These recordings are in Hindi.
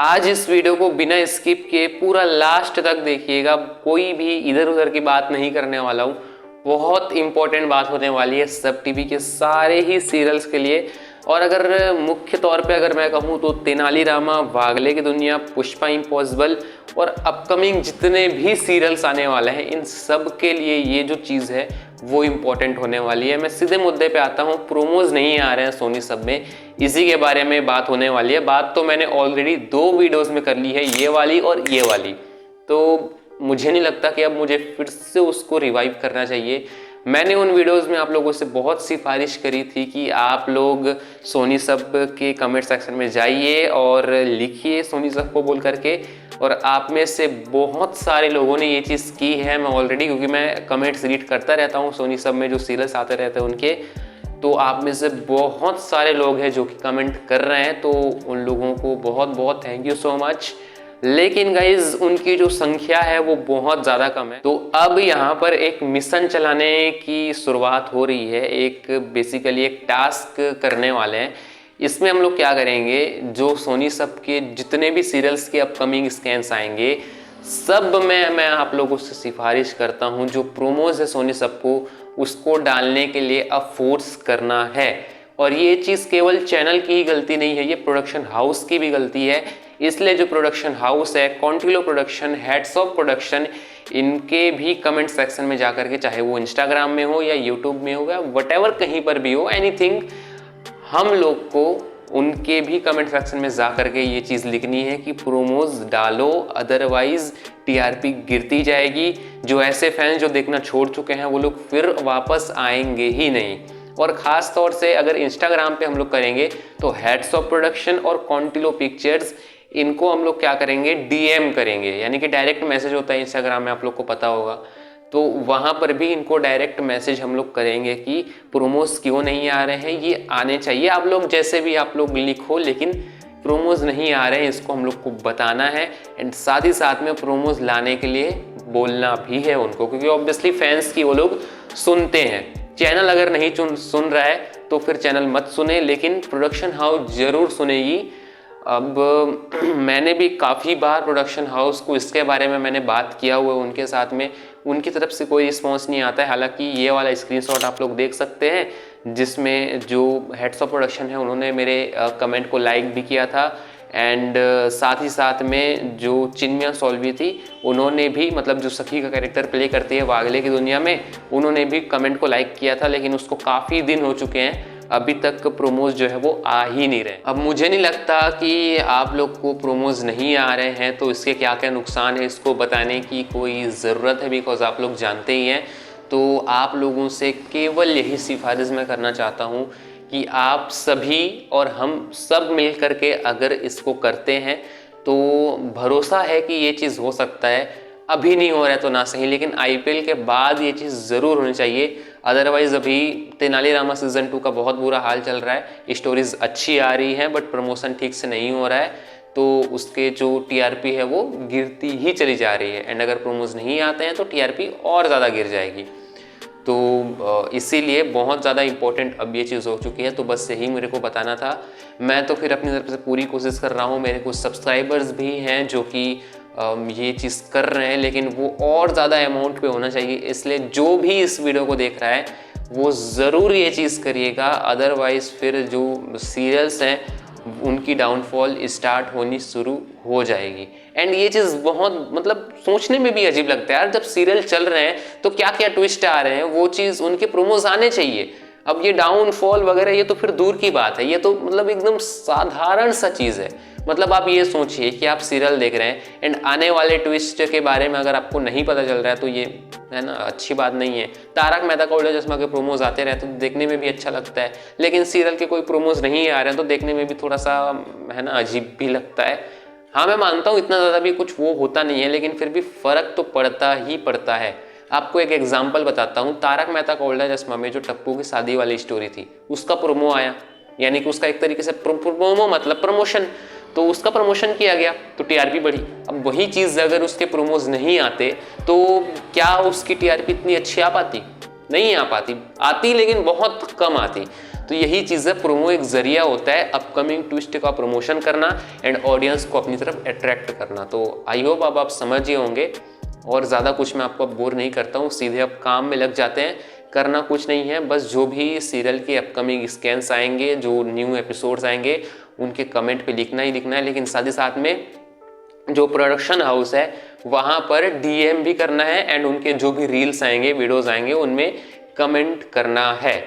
आज इस वीडियो को बिना स्किप किए पूरा लास्ट तक देखिएगा। कोई भी इधर उधर की बात नहीं करने वाला हूँ। बहुत इंपॉर्टेंट बात होने वाली है सब टीवी के सारे ही सीरियल्स के लिए। और अगर मुख्य तौर पे अगर मैं कहूँ तो तेनालीरामा, वागले की दुनिया, पुष्पा इम्पॉसिबल और अपकमिंग जितने भी सीरियल्स आने वाले हैं, इन सब के लिए ये जो चीज़ है वो इम्पॉर्टेंट होने वाली है। मैं सीधे मुद्दे पे आता हूँ। प्रोमोज नहीं आ रहे हैं सोनी सब में, इसी के बारे में बात होने वाली है। बात तो मैंने ऑलरेडी 2 वीडियोस में कर ली है, ये वाली और ये वाली। तो मुझे नहीं लगता कि अब मुझे फिर से उसको रिवाइव करना चाहिए। मैंने उन वीडियोस में आप लोगों से बहुत सिफारिश करी थी कि आप लोग सोनी सब के कमेंट सेक्शन में जाइए और लिखिए सोनी सब को बोल करके। और आप में से बहुत सारे लोगों ने ये चीज़ की है। मैं ऑलरेडी, क्योंकि मैं कमेंट्स रीड करता रहता हूँ सोनी सब में जो सीरियल्स आते रहते हैं उनके, तो आप में से बहुत सारे लोग हैं जो कि कमेंट कर रहे हैं। तो उन लोगों को बहुत बहुत थैंक यू सो मच। लेकिन गाइज उनकी जो संख्या है वो बहुत ज़्यादा कम है। तो अब यहाँ पर एक मिशन चलाने की शुरुआत हो रही है। एक बेसिकली एक टास्क करने वाले हैं। इसमें हम लोग क्या करेंगे, जो सोनी सब के जितने भी सीरियल्स के अपकमिंग स्कैन्स आएंगे सब में मैं आप लोगों से सिफारिश करता हूं, जो प्रोमोज है सोनी सब को उसको डालने के लिए अब फोर्स करना है। और ये चीज़ केवल चैनल की ही गलती नहीं है, ये प्रोडक्शन हाउस की भी गलती है। इसलिए जो प्रोडक्शन हाउस है, कॉन्टिलो प्रोडक्शन, हेड्स ऑफ प्रोडक्शन, इनके भी कमेंट सेक्शन में जाकर के, चाहे वो इंस्टाग्राम में हो या यूट्यूब में हो या वटेवर कहीं पर भी हो, एनीथिंग, हम लोग को उनके भी कमेंट सेक्शन में जा करके ये चीज़ लिखनी है कि प्रोमोज डालो, अदरवाइज टीआरपी गिरती जाएगी। जो ऐसे फैंस जो देखना छोड़ चुके हैं वो लोग फिर वापस आएंगे ही नहीं। और ख़ास तौर से अगर इंस्टाग्राम पे हम लोग करेंगे तो हेड्स ऑफ प्रोडक्शन और कॉन्टिलो पिक्चर्स, इनको हम लोग क्या करेंगे, डीएम करेंगे। यानी कि डायरेक्ट मैसेज होता है इंस्टाग्राम में, आप लोग को पता होगा। तो वहाँ पर भी इनको डायरेक्ट मैसेज हम लोग करेंगे कि प्रोमोज क्यों नहीं आ रहे हैं, ये आने चाहिए। आप लोग जैसे भी आप लोग लिखो, लेकिन प्रोमोज नहीं आ रहे हैं इसको हम लोग को बताना है। एंड साथ ही साथ में प्रोमोज लाने के लिए बोलना भी है उनको, क्योंकि ऑब्वियसली फैंस की वो लोग सुनते हैं। चैनल अगर नहीं सुन रहा है तो फिर चैनल मत सुने, लेकिन प्रोडक्शन हाउस ज़रूर सुनेगी। अब मैंने भी काफ़ी बार प्रोडक्शन हाउस को इसके बारे में मैंने बात किया हुआ है उनके साथ में, उनकी तरफ से कोई रिस्पांस नहीं आता है। हालांकि ये वाला स्क्रीनशॉट आप लोग देख सकते हैं जिसमें जो हेड्स ऑफ प्रोडक्शन है उन्होंने मेरे कमेंट को लाइक भी किया था। एंड साथ ही साथ में जो चिन्मया सॉल्वी थी उन्होंने भी, मतलब जो सखी का कैरेक्टर प्ले करती है वागले की दुनिया में, उन्होंने भी कमेंट को लाइक किया था। लेकिन उसको काफ़ी दिन हो चुके हैं, अभी तक प्रोमोज जो है वो आ ही नहीं रहे। अब मुझे नहीं लगता कि आप लोग को प्रोमोज नहीं आ रहे हैं तो इसके क्या क्या नुकसान है इसको बताने की कोई ज़रूरत है, बिकॉज आप लोग जानते ही हैं। तो आप लोगों से केवल यही सिफारिश मैं करना चाहता हूँ कि आप सभी और हम सब मिल करके अगर इसको करते हैं तो भरोसा है कि ये चीज़ हो सकता है। अभी नहीं हो रहा है तो ना सही, लेकिन आईपीएल के बाद ये चीज़ ज़रूर होनी चाहिए। अदरवाइज़ अभी तेनालीरामा सीज़न 2 का बहुत बुरा हाल चल रहा है। स्टोरीज अच्छी आ रही हैं बट प्रमोशन ठीक से नहीं हो रहा है, तो उसके जो टीआरपी है वो गिरती ही चली जा रही है। एंड अगर प्रोमोज नहीं आते हैं तो टीआरपी और ज़्यादा गिर जाएगी। तो इसीलिए बहुत ज़्यादा इम्पोर्टेंट अब ये चीज़ हो चुकी है। तो बस यही मेरे को बताना था। मैं तो फिर अपनी तरफ से पूरी कोशिश कर रहा हूँ। मेरे कुछ सब्सक्राइबर्स भी हैं जो कि ये चीज़ कर रहे हैं, लेकिन वो और ज़्यादा अमाउंट पे होना चाहिए। इसलिए जो भी इस वीडियो को देख रहा है वो ज़रूर ये चीज़ करिएगा, अदरवाइज़ फिर जो सीरियल्स हैं उनकी डाउनफॉल स्टार्ट होनी शुरू हो जाएगी। एंड ये चीज़ बहुत, मतलब सोचने में भी अजीब लगता है यार, जब सीरियल चल रहे हैं तो क्या क्या ट्विस्ट आ रहे हैं, वो चीज़ उनके प्रोमोज आने चाहिए। अब ये डाउनफॉल वगैरह ये तो फिर दूर की बात है, ये तो मतलब एकदम साधारण सा चीज़ है। मतलब आप ये सोचिए कि आप सीरियल देख रहे हैं एंड आने वाले ट्विस्ट के बारे में अगर आपको नहीं पता चल रहा है तो ये है ना अच्छी बात नहीं है। तारक मेहता का उल्टा चश्मा के प्रोमोज आते रहते तो देखने में भी अच्छा लगता है, लेकिन सीरियल के कोई प्रोमोज नहीं आ रहे हैं तो देखने में भी थोड़ा सा है ना अजीब भी लगता है। हाँ मैं मानता हूँ इतना ज़्यादा भी कुछ वो होता नहीं है, लेकिन फिर भी फ़र्क तो पड़ता ही पड़ता है। आपको एक एग्जाम्पल बताता हूँ। तारक मेहता का उल्टा चश्मा में जो टप्पू की शादी वाली स्टोरी थी उसका प्रोमो आया, यानी कि उसका एक तरीके से प्रोमो मतलब प्रमोशन, तो उसका प्रमोशन किया गया तो टीआरपी बढ़ी। अब वही चीज़ अगर उसके प्रोमोज नहीं आते तो क्या उसकी टीआरपी इतनी अच्छी आ पाती? नहीं आ पाती, आती लेकिन बहुत कम आती। तो यही चीज़ है, प्रोमो एक जरिया होता है अपकमिंग ट्विस्ट का प्रमोशन करना एंड ऑडियंस को अपनी तरफ अट्रैक्ट करना। तो आई होप अब आप समझ ही होंगे और ज़्यादा कुछ मैं आपको बोर नहीं करता हूँ, सीधे अब काम में लग जाते हैं। करना कुछ नहीं है, बस जो भी सीरियल के अपकमिंग स्कैन्स आएंगे, जो न्यू एपिसोड्स आएंगे, उनके कमेंट पे लिखना ही लिखना है। लेकिन साथ ही साथ में जो प्रोडक्शन हाउस है वहाँ पर डीएम भी करना है एंड उनके जो भी रील्स आएंगे, वीडियोस आएंगे, उनमें कमेंट करना है।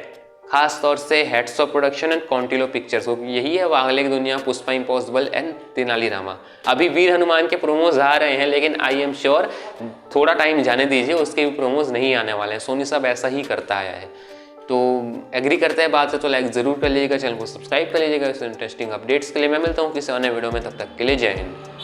खास तौर से heads of production and Contiloe Pictures, यही है वागले की दुनिया, पुष्पा इम्पॉसिबल एंड तेनालीरामा। अभी वीर हनुमान के प्रोमोज आ रहे हैं, लेकिन आई एम श्योर थोड़ा टाइम जाने दीजिए, उसके भी प्रोमोज नहीं आने वाले हैं। सोनी साहब ऐसा ही करता आया है। तो एग्री करते हैं बात से तो लाइक ज़रूर कर लीजिएगा, चैनल को सब्सक्राइब कर लीजिएगा। इस इंटरेस्टिंग अपडेट्स के लिए मैं मिलता हूँ किसी अन्य वीडियो में, तब तक के लिए जय हिंद।